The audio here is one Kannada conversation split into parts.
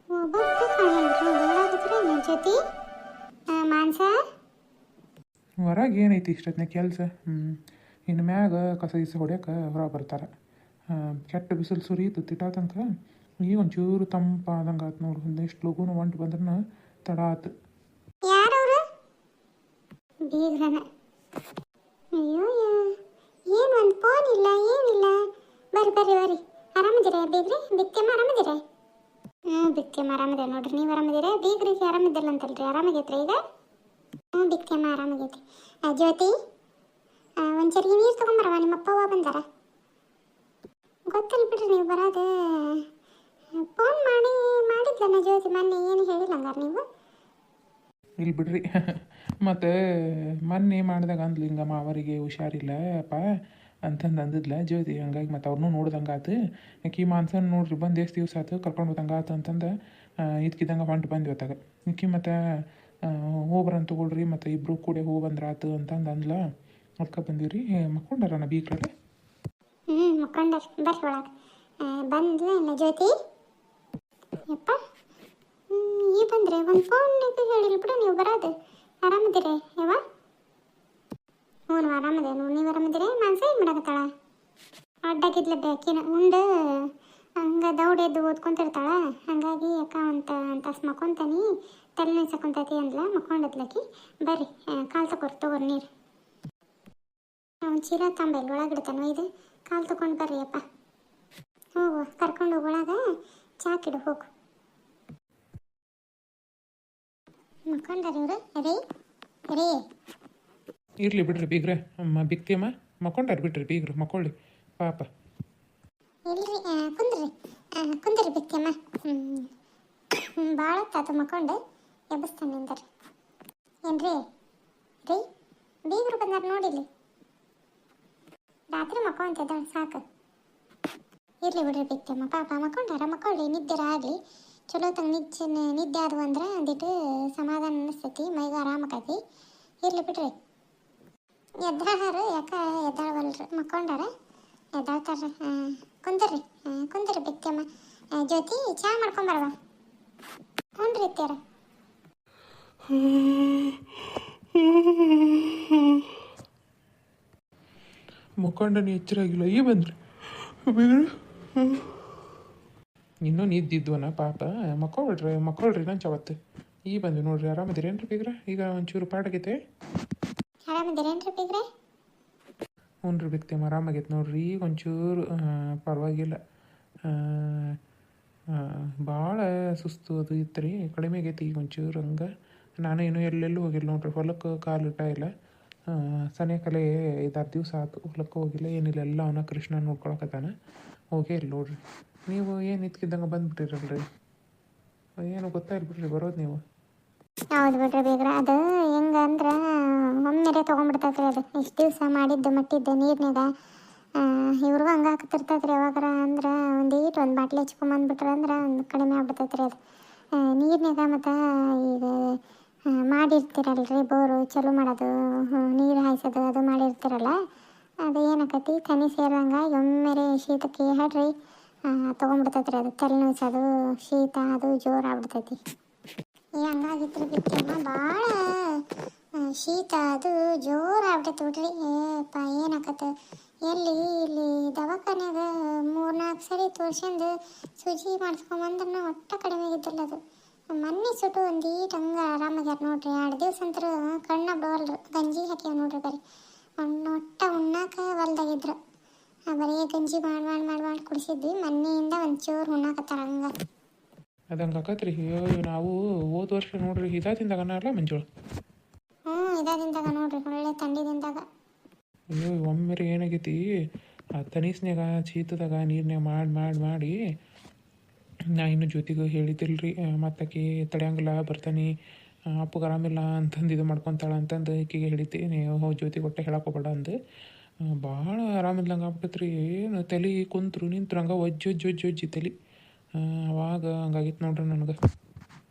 ಒಬ್ಬೊಬ್ಬರು ಕಾಣಲ್ರಿ ಓಡಾಡಿದ್ರೆ ನನ್ನ ಜೊತೆ ಮಾನ್ಸ ಹೊರಗೆ ಏನೈತಿ ಇಷ್ಟೊತ್ತಿನ ಕೆಲಸ. ಇನ್ನು ಮ್ಯಾಗ ಕಸ ಗೀಸ ಹೊಡ್ಯಕ್ಕೆ ಹೊರ ಬರ್ತಾರೆ. ಕೆಟ್ಟ ಬಿಸಿಲು ಸುರಿಯಿತು ತಿಟ ತನಕ. ಈಗ ಒಂಚೂರು ತಂಪಾದಂಗೆ ಆತು ನೋಡು. ಒಂದಿಷ್ಟು ಲಘುನ ಹೊಂಟು ಬಂದ್ರೆ ತಡ ಆತು. ಯಾರವ್ರು? ಬೀಗ್ರನ. ಅಯ್ಯೋ ಏನು ಒಂದು ಫೋನ್ ಇಲ್ಲ ಏನಿಲ್ಲ. ಬರ್ರಿ ಬರ್ರಿ ಬರ್ರಿ. ಆರಾಮದಿರ ಬೀಗ್ರಿ? ಬಿತ್ತಮ್ಮ ಆರಾಮದಿರ? ಬಿತ್ತಮ್ಮ ಆರಾಮದ ನೋಡ್ರಿ. ನೀವು ಆರಾಮದಿರ? ಬೀಗ್ರಿಗೆ ಆರಾಮಿದ್ದಿಲ್ಲ ಅಂತಲ್ರಿ? ಆರಾಮಾಗೈತ್ರಿ ಈಗ? ಬಿತ್ತಮ್ಮ ಆರಾಮಾಗೈತಿ. ಜ್ಯೋತಿ ಒಂಚರಿಗೆ ನೀರು ತೊಗೊಂಬರವ, ನಿಮ್ಮಪ್ಪ ಅವ್ವ ಬಂದಾರ. ಗೊತ್ತಿಲ್ಲ ಬಿಡ್ರಿ ನೀವು ಬರೋದು. ಫೋನ್ ಮಾಡಿದ್ಲಣ್ಣ ಜ್ಯೋತಿ ಮೊನ್ನೆ, ಏನು ಹೇಳಿಲ್ಲ ಹಂಗಾರೆ ನೀವು? ಇಲ್ಲಿ ಬಿಡ್ರಿ. ಮತ್ತು ಮೊನ್ನೆ ಮಾಡಿದಾಗ ಅಂದ್ಲು ಹಿಂಗ ಮಾವರಿಗೆ ಹುಷಾರಿಲ್ಲಪ್ಪ ಅಂತಂದು ಅಂದಿದ್ಲ ಜ್ಯೋತಿ. ಹಂಗಾಗಿ ಮತ್ತು ಅವ್ರನ್ನೂ ನೋಡ್ದಂಗೆ ಆತು. ಆಕಿ ಮಾನ್ಸನ್ ನೋಡ್ರಿ ಬಂದು ಎಷ್ಟು ದಿವಸ ಆತು ಕರ್ಕೊಂಡು ಹೋದಂಗೆ ಆತು ಅಂತಂದು ಇದ್ಕಿದ್ದಂಗೆ ಹೊಂಟು ಬಂದ್ವಿ ಹೊತ್ತಾಗ. ಈಕಿ ಮತ್ತು ಹೋಗ್ಬರಂತ ತಗೊಳ್ರಿ ಮತ್ತು ಇಬ್ಬರು ಕೂಡ ಹೋಗಿ ಬಂದ್ರೆ ಆತು ಅಂತಂದು ಅಂದ್ಲ. ಅದಕ್ಕೆ ಬಂದೀವಿ ರೀ. ಮಕ್ಕೊಂಡಾರಣ್ಣ ಬೀಗ್ರೆ? ಮಕ್ಕೊಂಡಾರ. ಬರ್ರಿ ಒಳಗೆ. ಬಂದ್ಲ ಇಲ್ಲ ಜ್ಯೋತಿ? ಯಪ್ಪ ಈ ಬಂದ್ರೆ ಒಂದು ಫೋನ್ನಿಗೆ ಹೇಳಿಲ್ಲ ಬಿಡು ನೀವು ಬರೋದು. ಆರಾಮದಿರ ಯಾವ? ಹ್ಞೂ ಆರಾಮದೆ. ನೀವು ಆರಾಮದಿರ? ಮಾನ್ಸ ಏನು ಮಾಡಕತ್ತಾಳ? ಅಡ್ಡಾಗಿದ್ಲ ಬೇಕಿನ ಉಂಡು ಹಂಗೆ ದೌಡೆದ್ದು ಓದ್ಕೊಂತಿರ್ತಾಳ. ಹಾಗಾಗಿ ಅಕ್ಕ ಒಂದು ತಾಸು ಮಕ್ಕೊಂತಾನೆ ತಲೆ ನುಯ್ಸಕೊಂತೈತಿ ಅಂದ್ಲ. ಮಕ್ಕೊಂಡದ್ಲಕ್ಕಿ. ಬರ್ರಿ ಕಾಲು ತಗೋರಿ ನೀರು. ಅವ್ನು ಚೀಲ ತಂಬ ಇಲ್ಲಿ ಒಳಗಿಡ್ತಾನೋ ಇದು. ಕಾಲು ತಗೊಂಡು ಬರ್ರಿ ಅಪ್ಪ. ಹೋಗು ಕರ್ಕೊಂಡು ಹೋಗಿ ಒಳಗೆ ಚಾಕಿಡು ಹೋಗು. ಮಕ್ಕೊಂಡಾರ ಇವರು? ರೇ ಇರಲಿ ಬಿಡ್ರಿ ಬೀಗ್ರೆ. ಬಿಕ್ತಿಯಮ್ಮ ಮಕ್ಕೊಂಡಾರ ಬಿಡ್ರಿ ಬೀಗ್ರು ಮಕ್ಕೊಳ್ಳಿ ಪಾಪ. ಇಲ್ರಿ ಕುಂದ್ರಿ ಬಿಕ್ತಿಯಮ್ಮ. ಭಾಳ ತಾತು ಮಕ್ಕೊಂಡು ಎಬ್ಬಿಸ್ತಾನೆ ನಿಂದ್ರಿ. ಏನ್ರಿ ರೀ ಬೀಗರು ಬಂದಾರ ನೋಡಿಲ್ಲಿ. ರಾತ್ರಿ ಮಕ್ಕೊಂತಿದ್ದ ಸಾಕು. ಇರ್ಲಿ ಬಿಡ್ರಿ ಬಿಕ್ತಿಯಮ್ಮ ಪಾಪ ಮಕ್ಕೊಂಡಾರ. ಮಕ್ಕೊಳ್ಳಿ ನಿದ್ದೆರ ಆಗಲಿ. ಚಲೋ ತಂಗ ನಿದ್ದೆ ಆದವು ಅಂದ್ರೆ ಒಂದಿಟ್ಟು ಸಮಾಧಾನ ಅನ್ನಿಸ್ತೈತಿ, ಮೈಗೆ ಆರಾಮಾಕೈತಿ. ಇರ್ಲಿ ಬಿಡ್ರಿ. ಎದ್ದಾಳಾರ ಯಾಕೆ ಎದ್ದಾಳವಲ್ರಿ? ಮಕ್ಕೊಂಡಾರ ಎದ್ದಾಳ್ತಾರ. ಕುಂದ್ರಿ ಬಿತ್ತಮ್ಮ. ಜ್ಯೋತಿ ಚಹಾ ಮಾಡ್ಕೊಂಬರ್ವ? ಹ್ಞೂ ರೀ ಅತ್ಯಾರ. ಮುಖಂಡನ ಎಚ್ಚರಾಗಿಲ್ಲ. ಈ ಬಂದ್ರಿ ಬೀಗ್ರೆ? ಇನ್ನೂ ನಿದ್ದಿದ್ವನ ಪಾಪ. ಮಕ್ಕೊಳ್ರಿ ನಂಚ ಅವತ್ತು. ಈಗ ಬಂದ್ವಿ ನೋಡ್ರಿ. ಆರಾಮದಿರೇನ್ರಿ ಬೀಗ್ರೆ? ಈಗ ಒಂಚೂರು ಪಾಡಾಗೈತೆ? ಆರಾಮದಿರೇನ್ರಿ ಬೀಗ್ರೆ? ಹ್ಞೂ ರೀ ಬಿಕ್ತೇಮ್ಮ ಆರಾಮಾಗೈತೆ ನೋಡ್ರಿ. ಈಗ ಒಂಚೂರು ಪರವಾಗಿಲ್ಲ. ಭಾಳ ಸುಸ್ತು ಅದು ಇತ್ತು ರೀ. ಕಡಿಮೆ ಆಗೈತಿ ಈಗ ಒಂಚೂರು ಹಂಗೆ. ನಾನು ಇನ್ನೂ ಎಲ್ಲೆಲ್ಲೂ ಹೋಗಿಲ್ಲ ನೋಡ್ರಿ. ಹೊಲಕ್ಕೆ ಕಾಲು ಇಟ್ಟ ಇಲ್ಲ. ಸನೇಕಲೆ 5-6 ದಿವಸ ಆಯ್ತು ಹೊಲಕ್ಕೆ ಹೋಗಿಲ್ಲ ಏನಿಲ್ಲ. ಎಲ್ಲ ಅವನ ಕೃಷ್ಣ ನೋಡ್ಕೊಳಕತ್ತಾನ. ಹೋಗೇ ಇಲ್ಲ ನೋಡ್ರಿ. ನೀವು ಏನು ಇದ್ಕಿದ್ದಂಗೆ ಬಂದುಬಿಟ್ಟಿರಲ್ರಿ. ಏನು ಗೊತ್ತಾಯಿಲ್ಲ ಬಿಡ್ರಿ ಬರೋದು ನೀವು. ಹೌದು ಬಿಡ್ರಿ ಬೀಗ್ರ. ಅದು ಹೆಂಗಂದ್ರೆ ಒಮ್ಮೆರೆ ತೊಗೊಂಡ್ಬಿಡ್ತೈತ್ರಿ. ಅದು ಇಷ್ಟು ದಿವಸ ಮಾಡಿದ್ದು ಮಟ್ಟಿದ್ದು ನೀರಿನಾಗ ಇವ್ರಿಗೂ ಹಂಗೆ ಹಾಕ್ತಿರ್ತೈತ್ರಿ. ಯಾವಾಗಾರ ಅಂದ್ರೆ ಒಂದು ಬಾಟ್ಲಿ ಹಚ್ಕೊಂಬಂದ್ಬಿಟ್ರೆ ಅಂದ್ರೆ ಒಂದು ಕಡಿಮೆ ಆಗ್ಬಿಡ್ತೈತ್ರಿ ಅದು ನೀರಿನಾಗ. ಮತ್ತು ಈಗ ಮಾಡಿರ್ತೀರಲ್ರಿ ಬೋರು ಚಲೋ ಮಾಡೋದು, ನೀರು ಹಾಯಿಸೋದು ಅದು ಮಾಡಿರ್ತೀರಲ್ಲ, ಅದು ಏನಾಕೈತಿ ತನಿ ಸೇರಂಗೆ ಒಮ್ಮೆರೆ ಶೀತಕ್ಕೆ ಹೇಳ್ರಿ ತೊಗೊಂಡ್ಬಿಡ್ತೈತ್ರಿ. ಅದು ತಲೆ ನುಯ್ಸೋದು ಶೀತ ಅದು ಜೋರು ಆಗ್ಬಿಡ್ತೈತಿ. ಹಂಗಾಗಿತ್ತು ಬಿತ್ತಮ್ಮ. ಭಾಳ ಶೀತ ಅದು ಜೋರು ಆಗ್ಬಿಟ್ಟೈತೆ ಬಿಡ್ರಿ. ಏಪ್ಪ ಏನಾಕತ್ತೆ ಎಲ್ಲಿ ಇಲ್ಲಿ ದವಾಖಾನ್ಯಾಗ 3-4 ಸರಿ ತೋರ್ಸ್ಕೊಂಡು ಸೂಜಿ ಮಾಡಿಸ್ಕೊಂಬಂದ್ರೆ ಒಟ್ಟ ಕಡಿಮೆ ಆಗಿದ್ದಿಲ್ಲ ಅದು. ಮೊನ್ನೆ ಸುಟ್ಟು ಒಂದೀಟು ಹಂಗೆ ಆರಾಮಾಗ್ಯಾರ ನೋಡ್ರಿ. 2 ದಿವಸ ಅಂತರೂ ಕಣ್ಣ ಬಿಡವಲ್ರು. ಗಂಜಿ ಹಾಕ್ಯಾವ ನೋಡ್ರಿ. ಬರೀ ಒಟ್ಟ ಉಣ್ಣಾಕ ಹೊಲ್ದಾಗಿದ್ರು. ಬರೀ ಗಂಜಿ ಮಾಡಿ ಕುಡಿಸಿದ್ವಿ. ಮೊನ್ನೆಯಿಂದ ಒಂಚೂರು ಉಣ್ಣಾಕತ್ತಾರ ಹಂಗೆ. ಅದಂಗೆ ಆಕತ್ರಿ. ನಾವು ಹೋದ ವರ್ಷ ನೋಡ್ರಿ ಇದಾದಿಂದಾಗನಲ್ಲ ಮಂಜುಳು. ಇದಾದಿಂದಾಗ ನೋಡ್ರಿ ಒಳ್ಳೆ ಥಂಡಿದಿಂದಾಗ. ಅಯ್ಯೋ ಒಮ್ಮೆರೆ ಏನಾಗೈತಿ ಆ ತನೀಸ್ನ್ಯಾಗ ಶೀತದಾಗ ನೀರ್ನಾಗ ಮಾಡಿ ನಾ ಇನ್ನೂ ಜ್ಯೋತಿಗೆ ಹೇಳಿದ್ದಿಲ್ರಿ. ಮತ್ತಾಕಿ ತಡೆಯಂಗಿಲ್ಲ ಬರ್ತಾನೆ ಅಪ್ಪಗೆ ಆರಾಮಿಲ್ಲ ಅಂತಂದು ಇದು ಮಾಡ್ಕೊತಾಳ ಅಂತಂದು ಈಕಿಗೆ ಹೇಳಿದ್ದೆ. ನೀವು ಜ್ಯೋತಿಗೆ ಒಟ್ಟೆ ಹೇಳಕ್ಕೋಬೇಡ ಅಂದು. ಭಾಳ ಆರಾಮಿಲ್ಲಂಗೆ ಆಗ್ಬಿಟ್ಟತ್ರಿ. ಏನು ತಲೆ ಕುಂತ್ರು ನಿಂತ್ರು ಹಂಗೆ ಒಜ್ಜಿ ತಲೆ. ಅವಾಗ ಹಂಗಾಗಿತ್ತು ನೋಡ್ರಿ ನನಗೆ.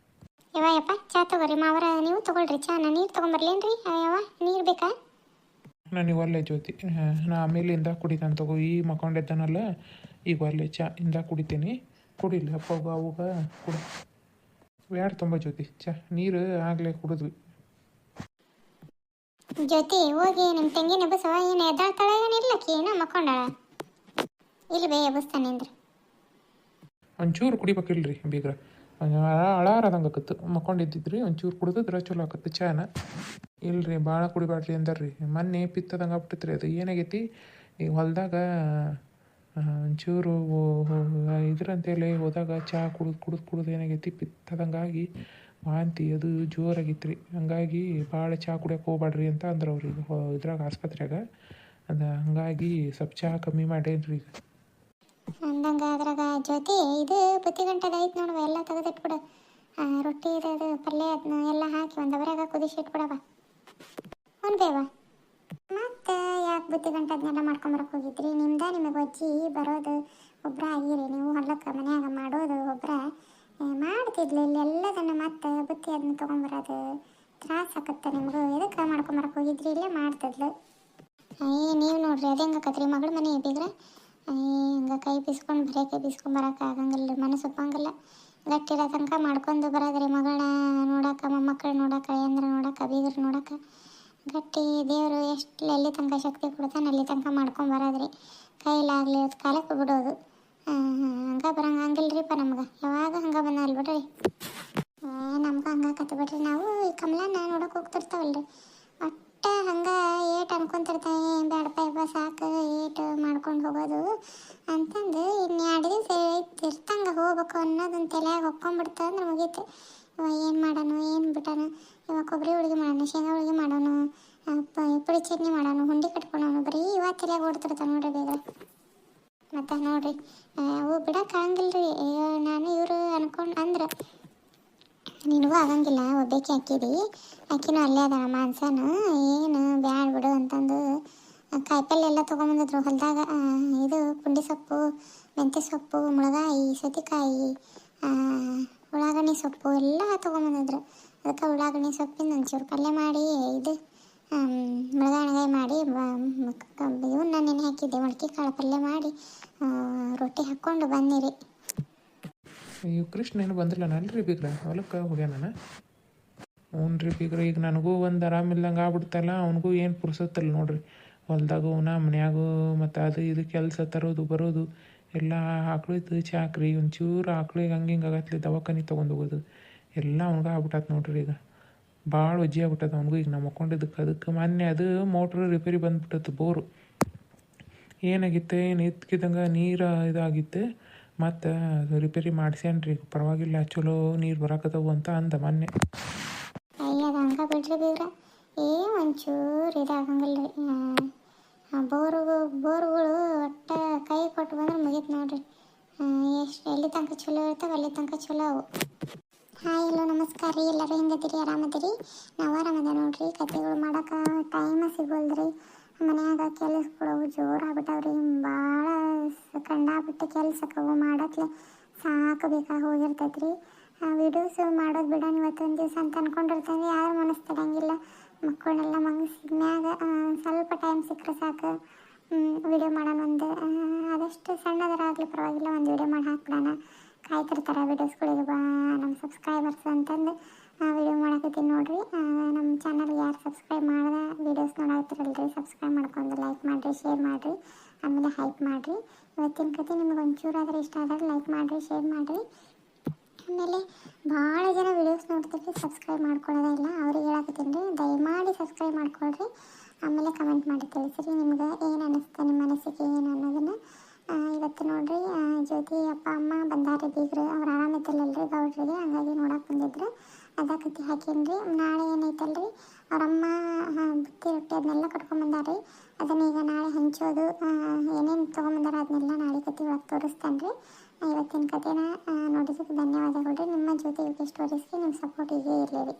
ಯಪ್ಪ ಚಾ ತಗೋರಿ ಮಾವರ. ನೀವು ತಗೊಳ್ರಿ ಚಾ. ನೀರು ತೊಗೊಂಬರ್ಲೇನ್ರಿ? ನೀರು ಬೇಕಾ? ನನಗೆ ಒಳ್ಳೆ ಜ್ಯೋತಿ. ನಾ ಆಮೇಲಿಂದ ಕುಡಿತಾನೆ ತಗೋ. ಈ ಮಕ್ಕೊಂಡೆದ್ದಾನಲ್ಲ ಈಗ ಒಳ್ಳೆ ಚಾ ಇಂದ ಕುಡಿತೀನಿ. ಕುಡಿಲಿ ಅಪ್ಪಗ ಅವಾಗ ಕುಡಿ. ಬ್ಯಾಡ ತುಂಬ ಜ್ಯೋತಿ ನೀರು ಆಗಲೇ ಕುಡಿದ್ವಿ. ಜ್ಯೋತಿ ಹೋಗಿ ನಿಮ್ಮ ತಂಗಿನ ಎಬ್ಬಸವ. ಏನು ಎದ್ದಾಳ್ತಾಳೆ ಏನಿಲ್ಲಕ್ಕಿ ಏನೋ ಮಕ್ಕೊಂಡಾಳ. ಇಲ್ಲಿ ಬೇ ಎಬ್ಬಸ್ತಾನೆ ಅಂದ್ರೆ ಒಂಚೂರು ಕುಡಿಬೇಕಿಲ್ರಿ ಬೀಗ್ರ, ಅಳಾರದಂಗೆ ಆಕತ್ತು. ಮಕ್ಕೊಂಡಿದ್ದಿದ್ರಿ ಒಂಚೂರು ಕುಡಿದ್ರೆ ಚಲೋ ಆಕತ್ತು ಚಾನ. ಇಲ್ರಿ ಭಾಳ ಕುಡಿಬ್ಯಾಡ್ರಿ ಅಂದಾರ್ರಿ. ಮೊನ್ನೆ ಪಿತ್ತದಂಗೆ ಆಗ್ಬಿಟ್ಟೈತ್ರಿ. ಅದು ಏನಾಗೈತಿ ಈಗ ಹೊಲದಾಗ ಒಂಚೂರು ಇದ್ರಂತೇಳಿ ಹೋದಾಗ ಚಹಾ ಕುಡಿದು ಏನಾಗೈತಿ ಪಿತ್ತದಂಗಾಗಿ ವಾಂತಿ ಅದು ಜೋರಾಗಿತ್ತು. ಹಂಗಾಗಿ ಭಾಳ ಚಹಾ ಕುಡಿಯೋಕೆ ಹೋಗ್ಬೇಡ್ರಿ ಅಂತ ಅಂದ್ರೆ ಅವ್ರಿಗೆ ಇದ್ರಾಗ ಆಸ್ಪತ್ರೆಯಾಗ. ಅದು ಹಂಗಾಗಿ ಸ್ವಲ್ಪ ಚಹಾ ಕಮ್ಮಿ ಮಾಡೇನ್ರಿ ಈಗ. ಅಂದಂಗೆ ಅದ್ರಾಗ ಜ್ಯೋತಿ ಇದು ಬುತ್ತಿ ಗಂಟೆದು ಐತೆ ನೋಡುವ, ಎಲ್ಲ ತೆಗೆದಿಟ್ಬಿಡು. ರೊಟ್ಟಿ ಇದು ಪಲ್ಯ ಅದನ್ನ ಎಲ್ಲ ಹಾಕಿ ಒಂದು ಅವರಾಗ ಕುದಿಸಿಟ್ಬಿಡವ. ಒಂದು ಬೇವ ಮತ್ತು ಯಾಕೆ ಬುತ್ತಿ ಗಂಟೆ ಅದನ್ನೆಲ್ಲ ಮಾಡ್ಕೊಂಬರಕ್ಕೆ ಹೋಗಿದ್ರಿ? ನಿಮಗೆ ಅಜ್ಜಿ ಬರೋದು ಒಬ್ಬರ ಆಗಿರಿ, ನೀವು ಹೊಲಕ್ಕೆ ಮನ್ಯಾಗ ಮಾಡೋದು ಒಬ್ಬರ ಮಾಡ್ತಿದ್ಲು. ಇಲ್ಲಿ ಎಲ್ಲದನ್ನು ಮತ್ತೆ ಬುತ್ತಿ ಅದನ್ನ ತೊಗೊಂಬರೋದು ತ್ರಾಸ ಆಕತ್ತೆ ನಿಮಗೂ. ಎದಕ್ಕೆ ಮಾಡ್ಕೊಂಬರಕ್ಕೆ ಹೋಗಿದ್ರಿ? ಇಲ್ಲೇ ಮಾಡ್ತಿದ್ಲು. ನೀವು ನೋಡ್ರಿ ಅದು ಹೆಂಗೆ ಆಕತ್ರಿ ಮಗಳ ಮನೆ ಬೀಗ್ರ. ಹಂಗೆ ಕೈ ಬೀಸ್ಕೊಂಡು ಬರೀ ಕೈ ಬೀಸ್ಕೊಂಡು ಬರೋಕೆ ಆಗಂಗಿಲ್ಲ, ಮನಸ್ಸು ಒಪ್ಪಂಗಿಲ್ಲ. ಗಟ್ಟಿರೋ ತನಕ ಮಾಡ್ಕೊಂಡು ಬರೋದ್ರಿ ಮಗಳನ್ನ ನೋಡೋಕೆ, ಮೊಮ್ಮಕ್ಕಳು ನೋಡೋಕೆ, ಏನ್ರ ನೋಡೋಕೆ, ಬೀಗರು ನೋಡೋಕೆ. ಗಟ್ಟಿ ದೇವರು ಎಷ್ಟು ಎಲ್ಲಿ ತನಕ ಶಕ್ತಿ ಕೊಡ್ತಾನೆ ಅಲ್ಲಿ ತನಕ ಮಾಡ್ಕೊಂಡು ಬರೋದ್ರಿ. ಕೈಲಾಗಲಿ ಅದು ಕಾಲಕ್ಕೆ ಬಿಡೋದು. ಹಂಗೆ ಬರಂಗೆ ಹಂಗಿಲ್ರಿಪ್ಪ ನಮ್ಗೆ. ಯಾವಾಗ ಹಂಗೆ ಬಂದಲ್ಲ ಬಿಡ್ರಿ. ನಮ್ಗೆ ಹಂಗೆ ಆಕತ್ತೆ ಬಿಡ್ರಿ. ನಾವು ಈ ಕಮಲನ ನೋಡೋಕೆ ಹೋಗ್ತಿರ್ತಾವಲ್ರಿ, ಒಟ್ಟು ಹಂಗೆ ಏಟು ಅನ್ಕೊಂತಿರ್ತಾವೆ. ಬೇಡಪ್ಪ ಇಬ್ಬ ಸಾಕು ಏಟು ಮಾಡ್ಕೊಂಡು ಹೋಗೋದು ಅಂತಂದು ಇನ್ನು 2 ದಿವಸ ಇರ್ತಂಗೆ ಹೋಗ್ಬೇಕು ಅನ್ನೋದನ್ನ ತಲೆಯಾಗ ಹೊಕ್ಕೊಂಡ್ಬಿಡ್ತದೆ ಅಂದ್ರೆ ಮುಗೀತು. ಇವ ಏನು ಮಾಡೋಣ, ಏನು ಬಿಟ್ಟೋಣ, ಇವಾಗ ಕೊಬ್ಬರಿ ಹೋಳಿಗೆ ಮಾಡೋಣ, ಶೇಂಗಾ ಹೋಳಿಗೆ ಮಾಡೋಣ, ಪುಡಿ ಚಟ್ನಿ ಮಾಡೋಣ, ಹುಂಡಿ ಕಟ್ಕೊಳೋಣ, ಬರೀ ಇವ ತಲೆಯಾಗ ಓಡ್ತಿರ್ತಾವೆ ನೋಡ್ರಿ ಬೇಗ. ಮತ್ತು ನೋಡ್ರಿ ಅವು ಬಿಡೋಕೆ ಆಗಂಗಿಲ್ಲ ರೀ. ನಾನು ಇವರು ಅನ್ಕೊಂಡು ಅಂದ್ರೆ ನಿನಗೂ ಆಗಂಗಿಲ್ಲ. ಒಬ್ಬಾಕಿ ಹಾಕಿದಿ, ಆಕಿನೂ ಅಲ್ಲೇ ಅದ ಮಾನ್ಸನ. ಏನು ಬ್ಯಾಡ ಬಿಡು ಅಂತಂದು ಕಾಯಿಪಲ್ಲೆ ಎಲ್ಲ ತೊಗೊಂಬಂದಿದ್ರು ಹೊಲದಾಗ. ಇದು ಪುಂಡಿ ಸೊಪ್ಪು, ಮೆಂತ್ಯ ಸೊಪ್ಪು, ಮುಳಗಾಯಿ, ಸೌತೆಕಾಯಿ, ಉಳ್ಳಾಗಡ್ಡಿ ಸೊಪ್ಪು ಎಲ್ಲ ತೊಗೊಂಬಂದಿದ್ರು. ಅದಕ್ಕೆ ಉಳ್ಳಾಗಡ್ಡಿ ಸೊಪ್ಪಿಂದ ಒಂಚೂರು ಪಲ್ಯ ಮಾಡಿ, ಇದು ಮುಳಗಾಯಿ ಮಾಡಿ ಇವನ್ನ ನೆನೆ ಹಾಕಿದ್ದೆ, ಮೊಳಕೆ ಕಾಳು ಪಲ್ಯ ಮಾಡಿ ರೊಟ್ಟಿ ಹಾಕ್ಕೊಂಡು ಬಂದಿರಿ. ಇವು ಕೃಷ್ಣ ಏನು ಬಂದಿಲ್ಲ ನಲ್ರಿ ಬೀಗ್ರ, ಹೊಲಕ್ಕೆ ಹೋಗ್ಯಾನ. ಹ್ಞೂ ರೀ ಬೀಗ್ರ, ಈಗ ನನಗೂ ಒಂದು ಆರಾಮಿಲ್ದಂಗೆ ಆಗ್ಬಿಡ್ತಲ್ಲ. ಅವನಿಗೂ ಏನು ಪುರ್ಸತ್ತಲ್ಲ ನೋಡ್ರಿ. ಹೊಲ್ದಾಗೂ ಮನ್ಯಾಗೂ ಮತ್ತು ಅದು ಇದು ಕೆಲಸ ತರೋದು ಬರೋದು ಎಲ್ಲ. ಆಕಳಿದ್ದು ಚಾಕ್ರಿ ಒಂಚೂರು ಆಕಳಿಗೆ ಹಂಗೆ ಆಗತ್ಲಿ ದವಾಖಾನೆ ತೊಗೊಂಡು ಹೋಗೋದು ಎಲ್ಲ ಅವ್ನಿಗೆ ಆಗ್ಬಿಟ್ಟತ್ ನೋಡ್ರಿ. ಈಗ ಭಾಳ ಒಜ್ಜಿ ಆಗ್ಬಿಟ್ಟದ ಅವ್ನಿಗೂ. ಈಗ ನಾವು ಮಕ್ಕೊಂಡಿದ್ದಕ್ಕೆ ಅದಕ್ಕೆ ಮೊನ್ನೆ ಅದು ಮೋಟ್ರ್ ರಿಪೇರಿ ಬಂದ್ಬಿಟ್ಟತ್ತು, ಬೋರು ಏನಾಗಿತ್ತು ಏನು ಇದ್ಕಿದಂಗೆ ನೀರು ಇದಾಗಿತ್ತು. ಮತ್ತು ಅದು ರಿಪೇರಿ ಮಾಡ್ಸ್ಯಾನ್ರಿ. ಪರವಾಗಿಲ್ಲ ಚಲೋ ನೀರು ಬರಾಕತ್ತವು ಅಂತ ಅಂದ ಮೊನ್ನೆ. ಅಯ್ಯದ ಹಂಗೆ ಬಿಡ್ರಿ ಬೀಗ್ರ, ಒಂಚೂರು ಇದಾಗಂಗಿಲ್ಲ ರೀ. ಬೋರ್ಗಳು ಒಟ್ಟು ಕೈ ಕೊಟ್ಟು ಬಂದ್ರೆ ಮುಗೀತು ನೋಡ್ರಿ. ಎಷ್ಟು ಎಲ್ಲಿ ತನಕ ಚಲೋ ಇರ್ತಾವೆ ಅಲ್ಲಿ ತನಕ ಚಲೋ ಅವು. ಹಾಯ್ ಹಲೋ ನಮಸ್ಕಾರ ರೀ. ಎಲ್ಲರೂ ಹೆಂಗದಿರಿ? ಆರಾಮದಿರಿ? ನಾವು ಆರಾಮದ ನೋಡ್ರಿ. ಕತೆಗಳು ಮಾಡೋಕೆ ಟೈಮ ಸಿಗೋಲ್ದ್ರಿ. ಮನ್ಯಾಗ ಕೆಲಸಗಳು ಜೋರಾಗ್ಬಿಟ್ಟವ್ರಿ. ಭಾಳ ಕಂಡಾಬಿಟ್ಟು ಕೆಲಸಕ್ಕವು ಮಾಡತ್ಲೆ ಸಾಕು ಬೇಕಾಗಿ ಹೋಗಿರ್ತೈತ್ರಿ. ವಿಡಿಯೋಸ್ ಮಾಡೋದು ಬಿಡೋಣ ಇವತ್ತೊಂದು ದಿವಸ ಅಂತ ಅಂದ್ಕೊಂಡಿರ್ತೇವೆ. ಯಾರು ಮನಸ್ಸು ತಡಂಗಿಲ್ಲ. ಮಕ್ಕಳನ್ನೆಲ್ಲ ಮಗಸಿದ್ಮ್ಯಾಗ ಸ್ವಲ್ಪ ಟೈಮ್ ಸಿಕ್ಕರೆ ಸಾಕು ವಿಡಿಯೋ ಮಾಡೋಣ. ಒಂದು ಆದಷ್ಟು ಸಣ್ಣದರಾಗಲಿ ಪರವಾಗಿಲ್ಲ, ಒಂದು ವಿಡಿಯೋ ಮಾಡಿ ಹಾಕ್ಬಿಡೋಣ. ಕಾಯ್ತಿರ್ತಾರೆ ವೀಡಿಯೋಸ್ಗಳಿಗೆ ನಮ್ಮ ಸಬ್ಸ್ಕ್ರೈಬರ್ಸ್ ಅಂತಂದು ವಿಡಿಯೋ ಮಾಡಕತ್ತೀನಿ ನೋಡಿರಿ. ನಮ್ಮ ಚಾನಲ್ಗೆ ಯಾರು ಸಬ್ಸ್ಕ್ರೈಬ್ ಮಾಡಿದ ವೀಡಿಯೋಸ್ ನೋಡಾಕ್ತಿರಲ್ರಿ, ಸಬ್ಸ್ಕ್ರೈಬ್ ಮಾಡ್ಕೊಂಡು ಲೈಕ್ ಮಾಡಿರಿ, ಶೇರ್ ಮಾಡಿರಿ, ಆಮೇಲೆ ಹೈಪ್ ಮಾಡಿರಿ. ಇವತ್ತಿನ ಕತೆ ನಿಮ್ಗೆ ಒಂಚೂರಾದ್ರೆ ಇಷ್ಟ ಆದ್ರೆ ಲೈಕ್ ಮಾಡಿರಿ, ಶೇರ್ ಮಾಡಿರಿ. ಆಮೇಲೆ ಭಾಳ ಜನ ವೀಡಿಯೋಸ್ ನೋಡ್ತೀರಿ, ಸಬ್ಸ್ಕ್ರೈಬ್ ಮಾಡ್ಕೊಳ್ಳೋದೇ ಇಲ್ಲ. ಅವ್ರಿಗೆ ಹೇಳಕತ್ತೀನಿ ರೀ, ದಯಮಾಡಿ ಸಬ್ಸ್ಕ್ರೈಬ್ ಮಾಡ್ಕೊಳ್ರಿ. ಆಮೇಲೆ ಕಮೆಂಟ್ ಮಾಡಿ ತಿಳಿಸ್ರಿ ನಿಮ್ಗೆ ಏನು ಅನ್ನಿಸ್ತೆ, ನಿಮ್ಮ ಮನಸ್ಸಿಗೆ ಏನು ಅನ್ನೋದನ್ನು. ಇವತ್ತು ನೋಡ್ರಿ ಜ್ಯೋತಿ ಅಪ್ಪ ಅಮ್ಮ ಬಂದಾರಿ ಬೀಗ್ರು. ಅವ್ರು ಆರಾಮಿದ್ದಲ್ಲಲ್ರಿ ಗೌಡ್ರಿಗೆ, ಹಂಗಾಗಿ ನೋಡಕ್ಕೆ ಬಂದಿದ್ರು. ಅದಕ್ಕೆ ಹಾಕೀನಿ. ನಾಳೆ ಏನೈತಲ್ರಿ ಅವರಮ್ಮ ಬುತ್ತಿ ರೊಟ್ಟಿ ಅದನ್ನೆಲ್ಲ ಕಟ್ಕೊಂಬಂದಾರಿ. ಅದನ್ನ ಈಗ ನಾಳೆ ಹಂಚೋದು ಏನೇನು ತೊಗೊಂಬಂದಾರ ಅದನ್ನೆಲ್ಲ ನಾಳೆ ಕತೆ ಒಳಗೆ ತೋರಿಸ್ತಾನೆ ರೀ. ಇವತ್ತಿನ ಕತೆನ ನೋಡಿದ್ದಕ್ಕೆ ಧನ್ಯವಾದಗಳು ರೀ. ನಿಮ್ಮ ಜ್ಯೋತಿ ಯುಕೆ ಸ್ಟೋರೀಸ್ಗೆ ನಿಮ್ಮ ಸಪೋರ್ಟ್ ಹೀಗೆ ಇರಲಿ ರೀ.